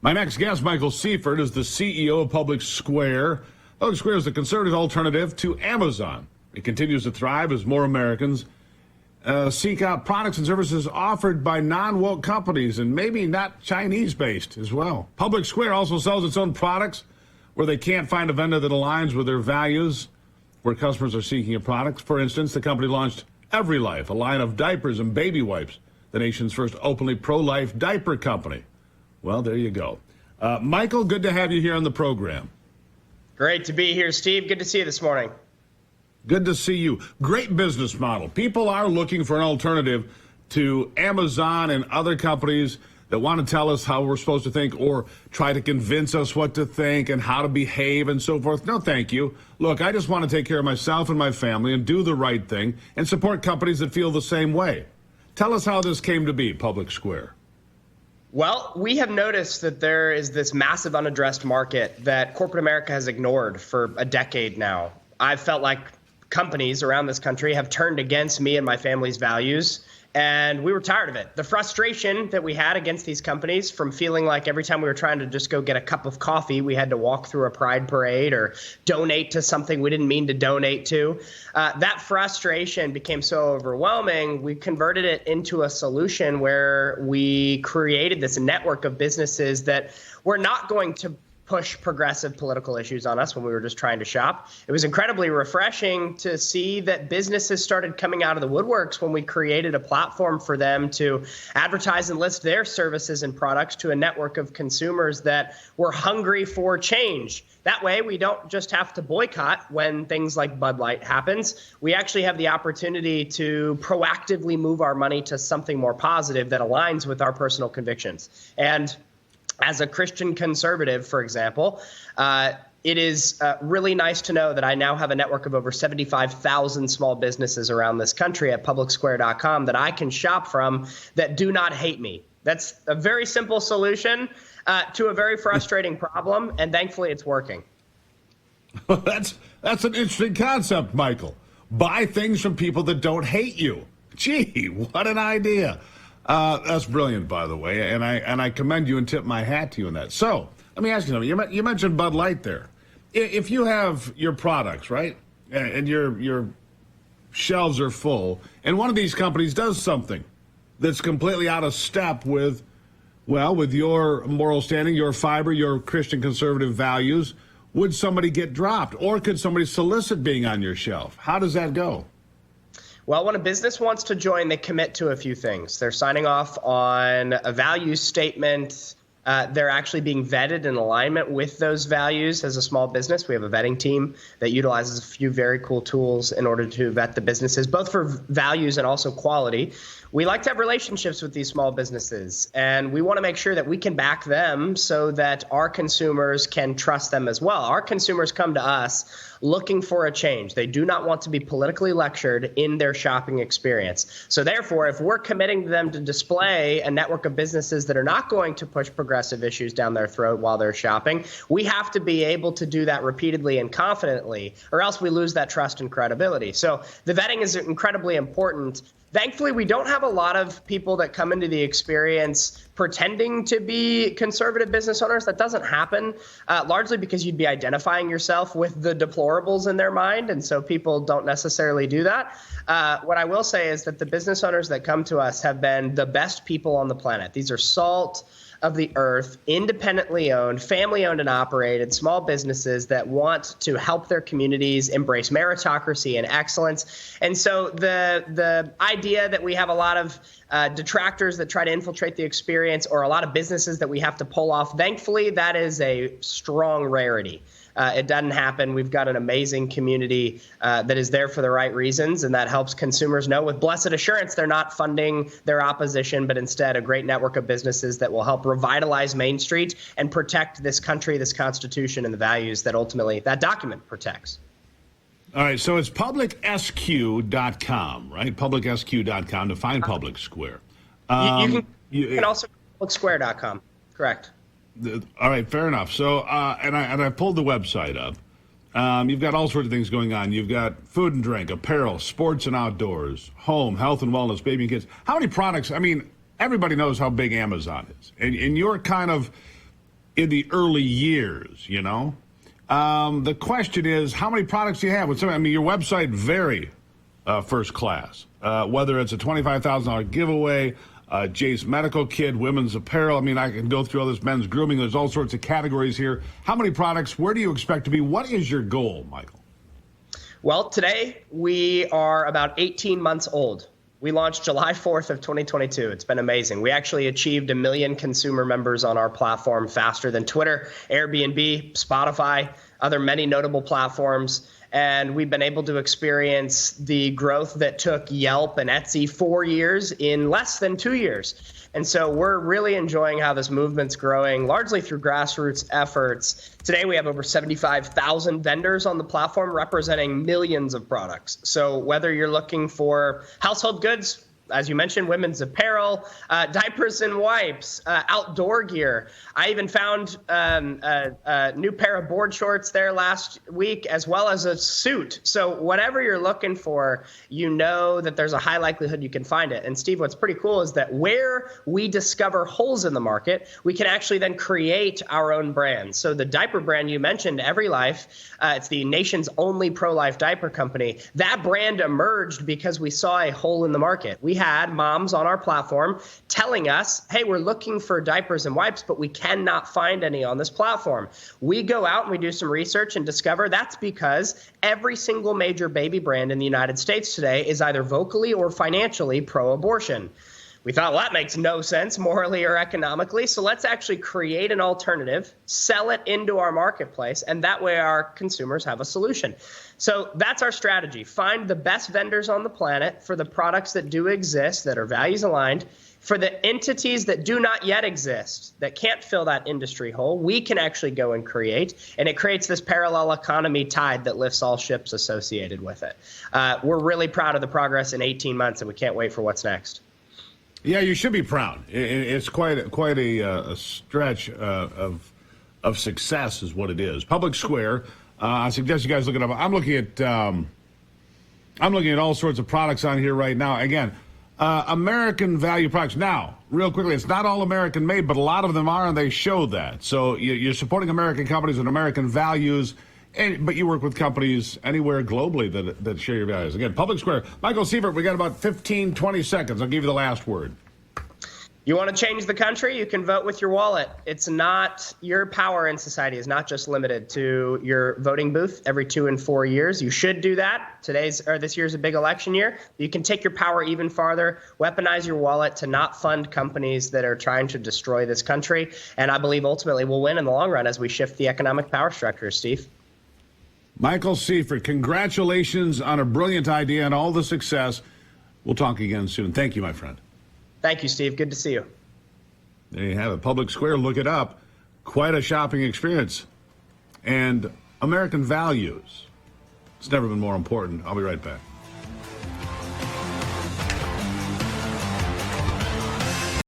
My next guest, Michael Seifert, is the CEO of Public Square. Public Square is the conservative alternative to Amazon. It continues to thrive as more Americans seek out products and services offered by non-woke companies and maybe not Chinese-based as well. Public Square also sells its own products where they can't find a vendor that aligns with their values, where customers are seeking a product. For instance, the company launched Every Life, a line of diapers and baby wipes, the nation's first openly pro-life diaper company. Well, there you go. Michael, good to have you here on the program. Great to be here, Steve. Good to see you this morning. Good to see you. Great business model. People are looking for an alternative to Amazon and other companies that want to tell us how we're supposed to think or try to convince us what to think and how to behave and so forth. No, thank you. Look, I just want to take care of myself and my family and do the right thing and support companies that feel the same way. Tell us how this came to be, Public Square. Well, we have noticed that there is this massive unaddressed market that corporate America has ignored for a decade now. I've felt like companies around this country have turned against me and my family's values, and we were tired of it. The frustration that we had against these companies from feeling like every time we were trying to just go get a cup of coffee, we had to walk through a pride parade or donate to something we didn't mean to donate to. That frustration became so overwhelming, we converted it into a solution where we created this network of businesses that were not going to push progressive political issues on us when we were just trying to shop. It was incredibly refreshing to see that businesses started coming out of the woodworks when we created a platform for them to advertise and list their services and products to a network of consumers that were hungry for change. That way, we don't just have to boycott when things like Bud Light happens. We actually have the opportunity to proactively move our money to something more positive that aligns with our personal convictions. And as a Christian conservative, for example, it is really nice to know that I now have a network of over 75,000 small businesses around this country at publicsquare.com that I can shop from that do not hate me. That's a very simple solution to a very frustrating problem, and thankfully it's working. That's an interesting concept, Michael. Buy things from people that don't hate you. Gee, what an idea. That's brilliant, by the way, and I commend you and tip my hat to you on that. So let me ask you something. You mentioned Bud Light there. If you have your products, right, and your shelves are full, and one of these companies does something that's completely out of step with your moral standing, your fiber, your Christian conservative values, would somebody get dropped, or could somebody solicit being on your shelf? How does that go? Well, when a business wants to join, they commit to a few things. They're signing off on a value statement. They're actually being vetted in alignment with those values. As a small business, we have a vetting team that utilizes a few very cool tools in order to vet the businesses, both for values and also quality. We like to have relationships with these small businesses, and we want to make sure that we can back them so that our consumers can trust them as well. Our consumers come to us looking for a change. They do not want to be politically lectured in their shopping experience. So therefore, if we're committing them to display a network of businesses that are not going to push progressive issues down their throat while they're shopping, we have to be able to do that repeatedly and confidently, or else we lose that trust and credibility. So the vetting is incredibly important. Thankfully, we don't have a lot of people that come into the experience pretending to be conservative business owners. That doesn't happen, largely because you'd be identifying yourself with the deplorables in their mind, and so people don't necessarily do that. What I will say is that the business owners that come to us have been the best people on the planet. These are salt of the earth, independently owned, family owned and operated small businesses that want to help their communities embrace meritocracy and excellence. And so the idea that we have a lot of detractors that try to infiltrate the experience, or a lot of businesses that we have to pull off, thankfully, that is a strong rarity. It doesn't happen. We've got an amazing community that is there for the right reasons, and that helps consumers know with blessed assurance they're not funding their opposition, but instead a great network of businesses that will help revitalize Main Street and protect this country, this Constitution, and the values that ultimately that document protects. All right, so it's publicsq.com, right? Publicsq.com to find Public Square. You can also publicsquare.com, correct. All right, fair enough. So, and I pulled the website up. You've got all sorts of things going on. You've got food and drink, apparel, sports and outdoors, home, health and wellness, baby and kids. How many products? I mean, everybody knows how big Amazon is. And you're kind of in the early years, you know. The question is, how many products do you have? I mean, your website very first class. Whether it's a $25,000 giveaway, Jace Medical Kit, women's apparel. I mean, I can go through all this, men's grooming. There's all sorts of categories here. How many products? Where do you expect to be? What is your goal, Michael? Well, today we are about 18 months old. We launched July 4th of 2022. It's been amazing. We actually achieved 1 million consumer members on our platform faster than Twitter, Airbnb, Spotify, other many notable platforms. And we've been able to experience the growth that took Yelp and Etsy 4 years in less than 2 years. And so we're really enjoying how this movement's growing, largely through grassroots efforts. Today, we have over 75,000 vendors on the platform representing millions of products. So whether you're looking for household goods, as you mentioned, women's apparel, diapers and wipes, outdoor gear. I even found a new pair of board shorts there last week, as well as a suit. So whatever you're looking for, you know that there's a high likelihood you can find it. And Steve, what's pretty cool is that where we discover holes in the market, we can actually then create our own brand. So the diaper brand you mentioned, Every Life, it's the nation's only pro-life diaper company. That brand emerged because we saw a hole in the market. We had moms on our platform telling us, hey, we're looking for diapers and wipes, but we cannot find any on this platform. We go out and we do some research and discover that's because every single major baby brand in the United States today is either vocally or financially pro-abortion. We thought, well, that makes no sense morally or economically, so let's actually create an alternative, sell it into our marketplace, and that way our consumers have a solution. So that's our strategy. Find the best vendors on the planet for the products that do exist, that are values aligned. For the entities that do not yet exist, that can't fill that industry hole, we can actually go and create, and it creates this parallel economy tide that lifts all ships associated with it. We're really proud of the progress in 18 months, and we can't wait for what's next. Yeah, you should be proud. It's quite a stretch of success, is what it is. Public Square. I suggest you guys look it up. I'm looking at all sorts of products on here right now. Again, American value products. Now, real quickly, it's not all American made, but a lot of them are, and they show that. So you're supporting American companies and American values. But you work with companies anywhere globally that share your values. Again, Public Square. Michael Seifert, we got about 15, 20 seconds. I'll give you the last word. You want to change the country? You can vote with your wallet. It's not, your power in society is not just limited to your voting booth every 2 and 4 years. You should do that. This year's a big election year. You can take your power even farther, weaponize your wallet to not fund companies that are trying to destroy this country. And I believe ultimately we'll win in the long run as we shift the economic power structure, Steve. Michael Seifert, congratulations on a brilliant idea and all the success. We'll talk again soon. Thank you, my friend. Thank you, Steve. Good to see you. There you have it. Public Square, look it up. Quite a shopping experience. And American values. It's never been more important. I'll be right back.